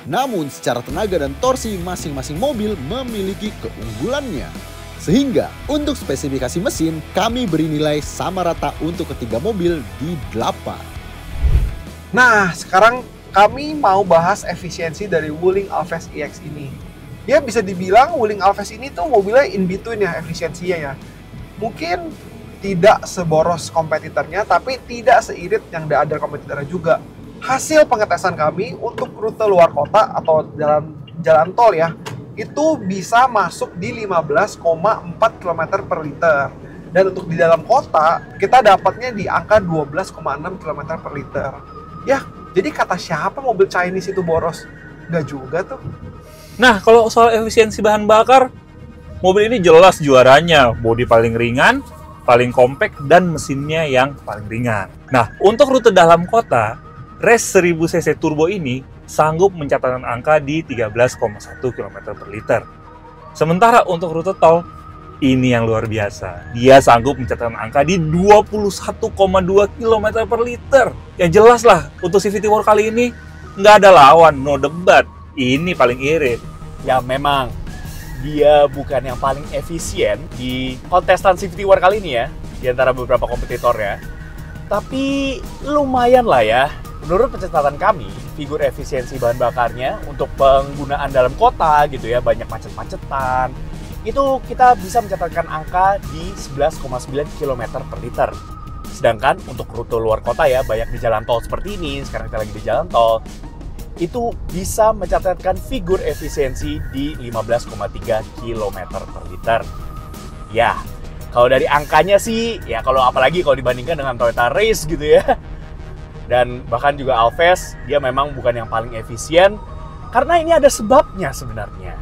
Namun secara tenaga dan torsi masing-masing mobil memiliki keunggulannya. Sehingga untuk spesifikasi mesin kami beri nilai sama rata untuk ketiga mobil di 8. Nah, sekarang kami mau bahas efisiensi dari Wuling Alphest EX ini. Dia bisa dibilang Wuling Alphest ini tuh mobilnya in between ya efisiensinya ya. Mungkin tidak seboros kompetitornya, tapi tidak seirit yang ada kompetitornya juga. Hasil pengetesan kami untuk rute luar kota atau jalan tol ya, itu bisa masuk di 15,4 km per liter. Dan untuk di dalam kota, kita dapatnya di angka 12,6 km per liter. Ya, jadi kata siapa mobil Chinese itu boros? Nggak juga tuh. Nah, kalau soal efisiensi bahan bakar, mobil ini jelas juaranya. Bodi paling ringan, paling compact, dan mesinnya yang paling ringan. Nah, untuk rute dalam kota, Race 1000cc turbo ini sanggup mencatatkan angka di 13,1 km per liter. Sementara untuk rute tol, ini yang luar biasa. Dia sanggup mencatatkan angka di 21,2 km per liter. Yang jelas lah, untuk CVT War kali ini nggak ada lawan, no debat. Ini paling irit. Ya memang dia bukan yang paling efisien di kontestan CVT War kali ini ya, di antara beberapa kompetitor ya. Tapi lumayan lah ya. Menurut pencatatan kami, figur efisiensi bahan bakarnya untuk penggunaan dalam kota gitu ya, banyak macet-macetan, itu kita bisa mencatatkan angka di 11,9 km per liter. Sedangkan untuk rute luar kota ya, banyak di jalan tol seperti ini, sekarang kita lagi di jalan tol, itu bisa mencatatkan figur efisiensi di 15,3 km per liter. Ya, kalau dari angkanya sih, ya kalau apalagi kalau dibandingkan dengan Toyota Race gitu ya, dan bahkan juga Alphest, dia memang bukan yang paling efisien, karena ini ada sebabnya sebenarnya.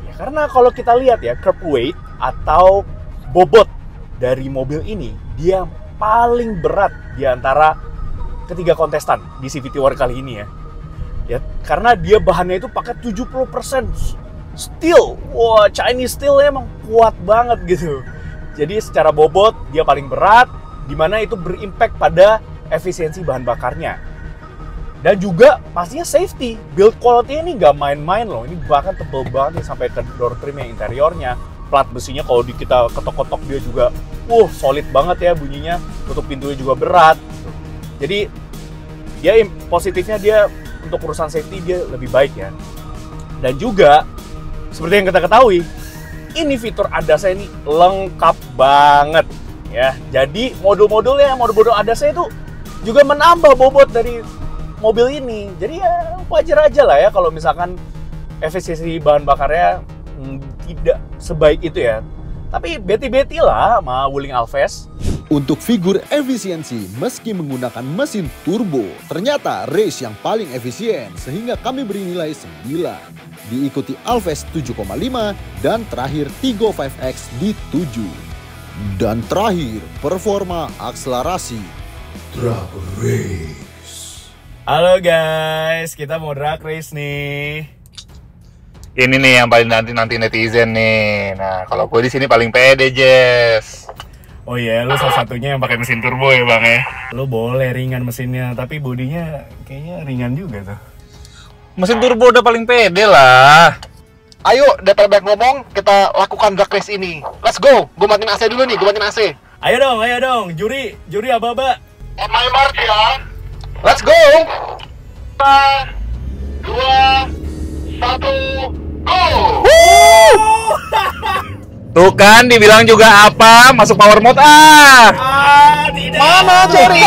Ya, karena kalau kita lihat ya, curb weight atau bobot dari mobil ini, dia paling berat di antara ketiga kontestan di CVT War kali ini ya. Ya, karena dia bahannya itu pakai 70% steel. Wah, Chinese steel emang kuat banget gitu. Jadi secara bobot dia paling berat, dimana itu berimpact pada efisiensi bahan bakarnya. Dan juga pastinya safety. Build quality ini nggak main-main loh. Ini bahkan tebel banget nih, sampai ke door trim yang interiornya. Plat besinya kalau kita ketok-ketok dia juga solid banget ya bunyinya. Tutup pintunya juga berat. Jadi dia positifnya dia untuk urusan safety dia lebih baik ya. Dan juga seperti yang kita ketahui, ini fitur ADAS ini lengkap banget ya. Jadi modul ADAS itu juga menambah bobot dari mobil ini. Jadi ya wajar aja lah ya kalau misalkan efisiensi bahan bakarnya tidak sebaik itu ya. Tapi beti-beti lah sama Wuling Alphest. Untuk figur efisiensi, meski menggunakan mesin turbo, ternyata Race yang paling efisien sehingga kami beri nilai 9. Diikuti Alphest 7,5 dan terakhir Tiggo 5X di 7. Dan terakhir, performa akselerasi. Drag Race. Halo guys, kita mau drag race nih. Ini nih yang paling nanti netizen nih. Nah, kalau gue di sini paling pede, Jess. Oh iya, lu salah satunya yang pakai mesin turbo ya bang ya? Lu boleh ringan mesinnya, tapi bodinya kayaknya ringan juga tuh. Mesin turbo udah paling pede lah. Ayo, daripada banyak ngomong, kita lakukan drag race ini. Let's go! Gue matiin AC dulu nih, Ayo dong, juri aba-aba. On my mark ya. Let's go. 2, 1, go! Tuh kan, dibilang juga apa? Masuk power mode Mana Cherry?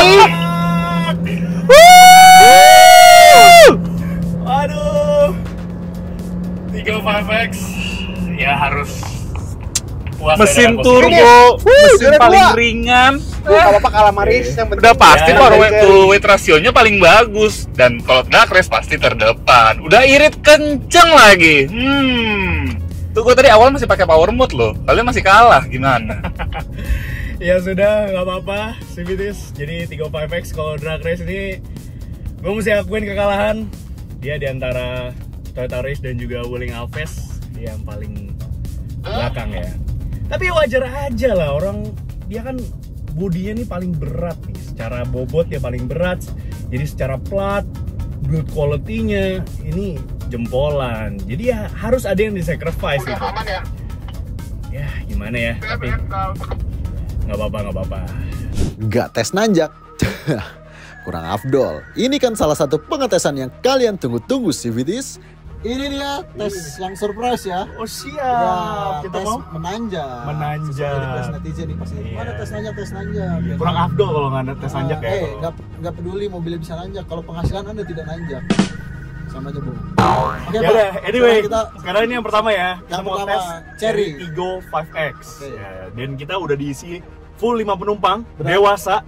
Aduh. 35X ya harus puas Mesin dengan turbo, mesin juara paling dua. ringan. Gak apa-apa kalah Maris, yang penting Udah pasti Ya, power weight to weight rasionya paling bagus. Dan kalau drag race pasti terdepan. Udah irit kenceng lagi. Tuh gue tadi awal masih pakai power mode loh. Kalian masih kalah, gimana? Ya sudah, nggak apa-apa, Civities. Jadi 35X kalau drag race ini gue mesti akuin kekalahan. Dia di antara Toyota Race dan juga Wuling Alves, dia yang paling belakang ya. Tapi wajar aja lah, orang dia kan bodinya nih paling berat nih, secara bobot dia paling berat. Jadi secara plat, build quality-nya ini jempolan. Jadi ya harus ada yang di-sacrifice gitu. Ya gimana ya, tapi nggak apa-apa. Nggak tes nanjak. Kurang afdol. Ini kan salah satu pengetesan yang kalian tunggu-tunggu, CVTs. Ini dia tes yang surprise ya. Oh siap, Ya, kita tes mau menanjak. Menanjak. Sesuai request netizen nih pasti. Iya. Mana tes nanjak? Ya, kurang kan? afdol kalau nggak ada tes nanjak ya. Nggak peduli mobilnya bisa nanjak. Kalau penghasilan Anda tidak nanjak, sama aja, Bu. Oke, Ya Pak. udah, anyway, Sekarang sekarang ini yang pertama ya. Kita Yang mau pertama, tes Cherry. Tigo 5X. Oke. Ya, dan kita udah diisi full 5 penumpang, Benar. dewasa.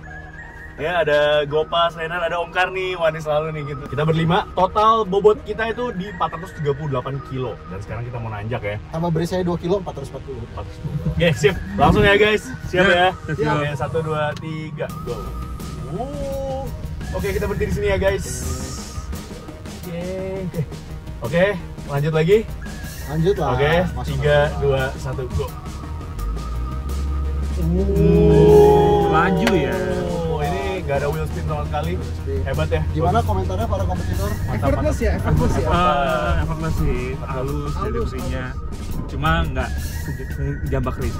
Ya, ada Gopas, Renan, ada Om Karni, wah ini selalu nih gitu. Kita berlima, total bobot kita itu di 438 kilo. Dan sekarang kita mau nanjak ya. tambah beri saya 2 kilo 440. Oke, sip. Langsung ya guys. Siap ya. siap. Oke, 1, 2, 3, go. Oke, kita berdiri sini ya guys. Oke, lanjut lagi. Lanjut lah. Oke, Masuk, 3, masuk. 2, 1, go. Laju ya. Ini gak ada wheel spin sama sekali. Hebat ya. Gimana komentarnya para kompetitor? effortless ya. Effortless sih, halus delivery-nya. Cuma nggak sejambak race.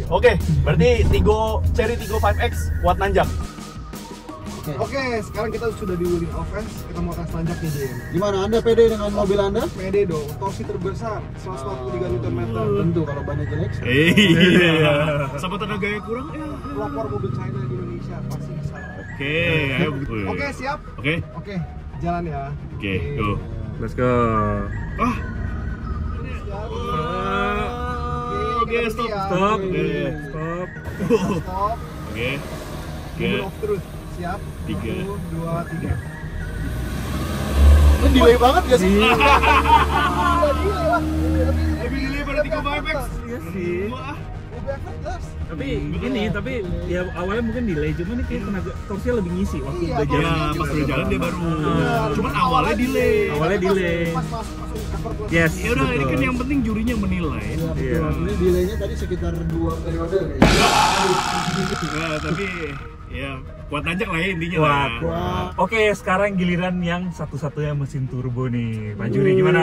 Oke, berarti Cherry Tigo 5X kuat nanjak. Oke, sekarang kita sudah di Wuling Alves. Kita mau tes nanjak nih, Jim. Gimana Anda pede dengan mobil Anda? Pede dong, torsi terbesar 143 Nm. Tentu kalau bannya jelek. Iya. Sama tenaganya kurang ya. Pelopor mobil China di Indonesia pasti bisa. Oke, ayo begitu. Oke, siap. Oke, Oke, jalan ya. oke, go. Let's go. Ah, Siap. oke, stop, Siap. Stop. Oke. Stop. Stop. Oke, Mobil off terus. Siap. 3. 1, 2, 3. Ini delay banget gak sih? Lebih gila pada Tigo 5X. Iya sih. Wah. Mobil effortless. Tapi ya awalnya mungkin delay, cuman ini kayak tenaga torsinya lebih ngisi waktu Iya, udah jalan. Ya, pas udah jalan dia baru. Benar. Cuman awalnya delay. Awalnya delay. Pas masuk effortless. Yes. Ya udah, ini kan betul. yang penting jurinya menilai. Iya, Iya. betul. Ini delaynya tadi sekitar 2 periode kayaknya. Nah, tapi ya kuat nanjak lah ya intinya Kuat. lah. Wah. Oke, sekarang giliran yang satu-satunya mesin turbo nih. Pak Juri gimana?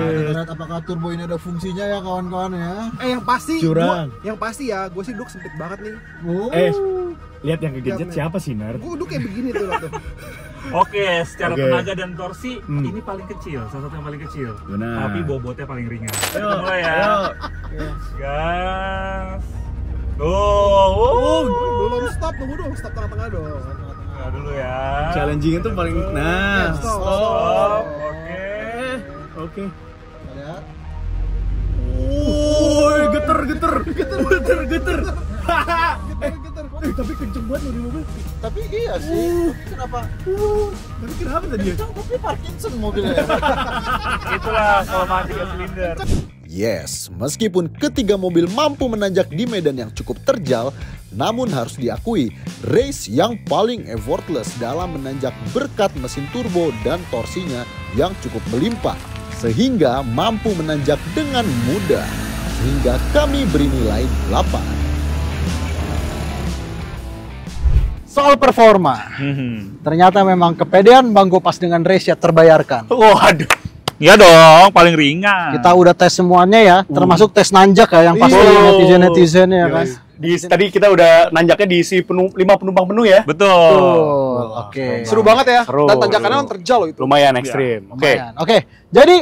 Kita lihat apakah turbo ini ada fungsinya ya kawan-kawan ya. Yang pasti Curang. yang pasti ya, gue sih duduk sempit banget nih. Oh. Lihat yang kegejet siapa sih, Nar? Gue duduk kayak begini tuh. Oke, secara Oke. tenaga dan torsi ini paling kecil, salah satu yang paling kecil. Benar. Tapi bobotnya paling ringan. Kita Ayo, mulai ya. ayo. Gas. Tuh. Belum stop, tunggu dong, stop tengah-tengah dong. Nah, dulu ya. Challenging itu paling nah. Oke, stop. Stop. Oke. Oke. Kita lihat. Woi, geter. Tapi kenceng banget loh di mobil. Tapi iya sih. Tapi kenapa? Tapi kenapa tadi ya? Tapi Parkinson mobilnya. Itulah kelemahan 3 silinder. Yes, meskipun ketiga mobil mampu menanjak di medan yang cukup terjal, namun harus diakui, race yang paling effortless dalam menanjak berkat mesin turbo dan torsinya yang cukup melimpah, sehingga mampu menanjak dengan mudah. Sehingga kami beri nilai 8. Soal performa, ternyata memang kepedean Bang Gopas dengan race ya terbayarkan. Waduh. Iya dong, paling ringan. Kita udah tes semuanya ya, termasuk tes nanjak ya yang pasti Iya. netizen ya kan. Tadi kita udah nanjaknya diisi 5 penumpang penuh ya. Betul. Oke. Seru banget ya. Seru. Dan tanjakannya kan terjal loh itu. Lumayan ekstrim. Oke. Lumayan. Oke. Jadi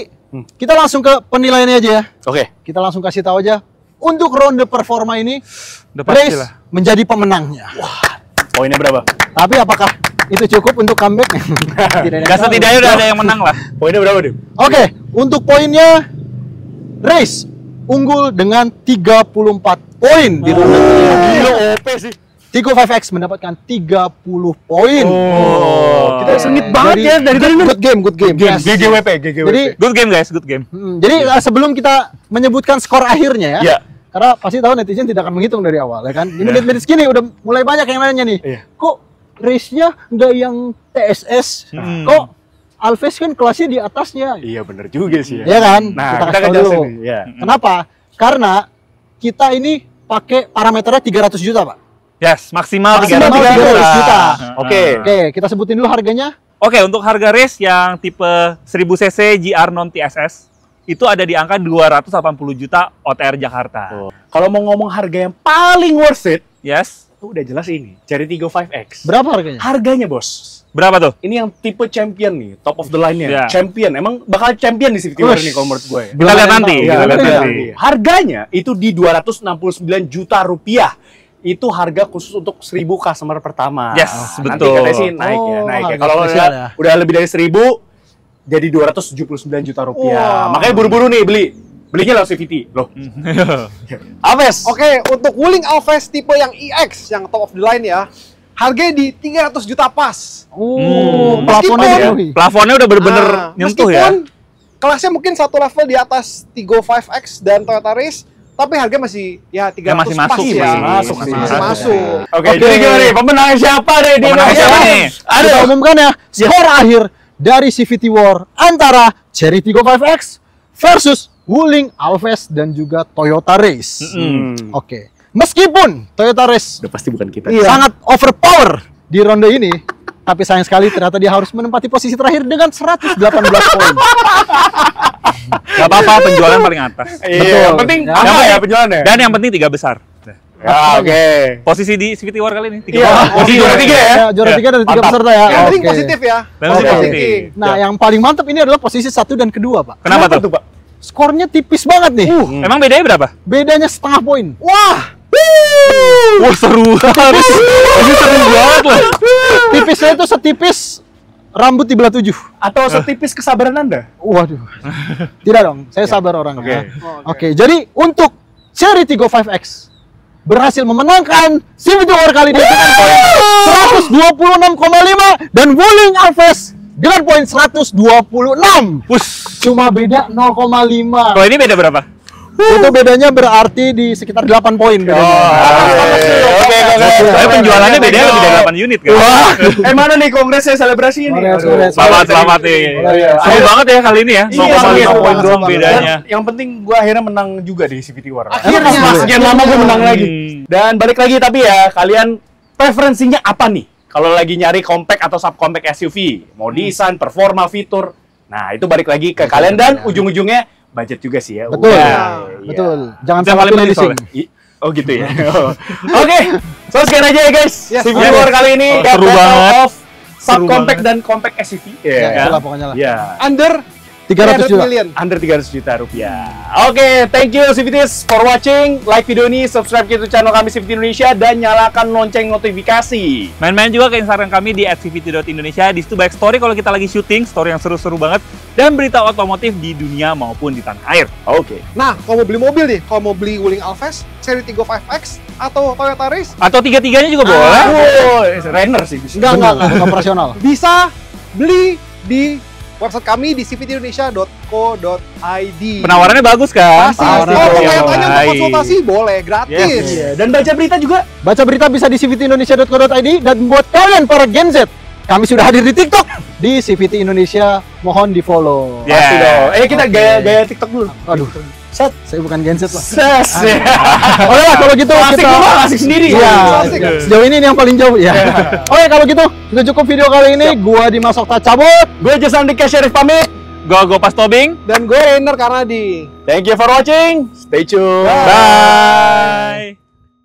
kita langsung ke penilaiannya aja ya. Oke. Kita langsung kasih tahu aja. Untuk ronde performa ini, Udah pasti Race lah. menjadi pemenangnya. Poinnya berapa? Tapi apakah itu cukup untuk comeback? Tidak ada yang Gak tahu. setidaknya udah ada yang menang lah. Poinnya berapa, Dim? Oke, untuk poinnya Race unggul dengan 34 poin di ronde kedua. Gila, OP sih. Tigo 5X mendapatkan 30 poin. Oh, kita sengit banget ya dari tadi. Good game, good game. Yes. GGWP. Jadi, Good game guys, good game. jadi sebelum kita menyebutkan skor akhirnya ya, Iya. karena pasti tahu netizen tidak akan menghitung dari awal, ya kan? Di menit-menit segini udah mulai banyak yang nanya nih, Iya. kok race-nya nggak yang TSS? Kok Alves kan kelasnya di atasnya? Iya bener juga sih Ya kan? Nah, kita kita kasih kan tahu dulu. jelasin nih. Ya. Kenapa? Karena kita ini pakai parameternya 300 juta, Pak. Yes, maksimal Maksimal 300 juta. Oke. Oke, kita sebutin dulu harganya. Oke, untuk harga race yang tipe 1000 cc GR non TSS itu ada di angka 280 juta OTR Jakarta. Tuh. Kalau mau ngomong harga yang paling worth it, Yes. udah jelas ini. Cherry Tiggo 5X. Berapa harganya? Harganya, Bos. Berapa tuh? Ini yang tipe champion nih, top of the line-nya. Ya. Champion. Emang bakal champion di City War Ush. nih kalau menurut gue. Kita lihat nanti. Iya, Kita lihat kita lihat nanti. nanti. Harganya itu di 269 juta rupiah. Itu harga khusus untuk 1000 customer pertama. Yes, Nanti betul. katanya sih naik ya, Oh, naik ya. harga Kalau spesial ya. udah lebih dari 1000 jadi 279 juta rupiah. Wah. Makanya buru-buru nih beli. Belinya langsung CVT. Loh. Aves. Oke, untuk Wuling Alves tipe yang EX yang top of the line ya. Harganya di 300 juta pas. Plafonnya Meskipun- dipenuhi. Plafonnya udah bener-bener nyentuh ya. Meskipun kelasnya mungkin satu level di atas Tiggo 5X dan Toyota Race, tapi harga masih ya 300 masih pas masuk, ya. masih Masih masuk. Oke, jadi gimana nih? Pemenangnya siapa nih? Di Pemenangnya Indonesia? siapa nih? Kita umumkan ya, skor akhir dari CVT War antara Cherry Tiggo 5X versus Wuling Alves dan juga Toyota Race. Oke. Meskipun Toyota Race Udah pasti bukan kita. sangat overpower di ronde ini, tapi sayang sekali ternyata dia harus menempati posisi terakhir dengan 118 poin. Gak apa-apa, penjualan paling atas. Iya, Betul. yang penting Ya. apa ya penjualannya? Dan yang penting 3 besar. Ya, oke. Posisi di CVT War kali ini 3 Iya, besar. posisi juara 3 ya. Juara 3 dari 3 Mantap. peserta ya. Yang penting Oke. positif ya. Dan masih Oke. positif. Nah, yang paling mantap ini adalah posisi 1 dan kedua, Pak. Kenapa tuh? Pak? Skornya tipis banget nih. Emang bedanya berapa? Bedanya setengah poin. Wah, Wah, seru banget. Ini seru banget loh. Tipisnya itu setipis rambut di belah 7. Atau setipis kesabaran Anda? Waduh. Tidak dong, saya sabar orangnya. Oke. Oke, jadi untuk Cherry Tiggo 5X berhasil memenangkan CVT War kali ini dengan poin 126,5 dan Wuling Alves dengan poin 126. Push. Cuma beda 0,5. Kalau ini beda berapa? Itu bedanya berarti di sekitar 8 poin bedanya. Oke, Tapi penjualannya bedanya lebih dari 8 unit kan? Mana nih kongresnya selebrasi ini? Kongres. Selamat nih. Seru banget ya kali ini ya. Iya, 0,5 seru poin banget, doang seru banget. bedanya. Dan yang penting gua akhirnya menang juga di CVT War. Akhirnya. Setelah sekian lama gua menang lagi. Dan balik lagi tapi ya, kalian preferensinya apa nih? Kalau lagi nyari compact atau subcompact SUV, mau desain, performa, fitur. Nah, itu balik lagi ke kalian dan ujung-ujungnya budget juga sih ya. Betul. Udah, Betul. iya. Jangan Itu yang salah paling pilih penting leasing. soalnya. Oh gitu ya. Oke, so sekian aja ya guys. Yes. CVT War kali ini Oh, seru Battle banget. of subcompact banget. dan compact SUV. Ya, Iya. itulah pokoknya lah. Iya. under 300 juta. million. Under 300 juta rupiah. Oke, thank you CVTs for watching. Like video ini, subscribe ke YouTube channel kami CVT Indonesia dan nyalakan lonceng notifikasi. Main-main juga ke Instagram kami di @cvt.indonesia. Di situ banyak story kalau kita lagi syuting, story yang seru-seru banget dan berita otomotif di dunia maupun di tanah air. Oke. Nah, kalau mau beli mobil nih, kalau mau beli Wuling Alves, Cherry Tiggo 5X atau Toyota Race, Atau tiga-tiganya juga boleh. Oh, renner sih bisa. enggak. Untuk operasional. Bisa beli di website kami di cvtindonesia.co.id. Penawarannya bagus kan? Pasti. Penawarannya Kalau bagus. tanya-tanya untuk Baik. konsultasi boleh, gratis. Iya, dan baca berita juga. Baca berita bisa di cvtindonesia.co.id dan buat kalian para Gen Z, kami sudah hadir di TikTok di CVT Indonesia. Mohon di follow. Yeah. Pasti dong. Kita Oke. gaya TikTok dulu. Aduh, Set. saya bukan Gen Z lah. Ses. Oke lah kalau gitu Asik kita. lu mah, asik sendiri. Iya, Asik. sejauh ini yang paling jauh ya. Oke kalau gitu sudah cukup video kali ini. Gua Dimas Okta cabut. Gue Jason Dika Syarif pamit. Go pas tobing. Dan gue Rainer Karnadi. Thank you for watching. Stay tuned. Bye.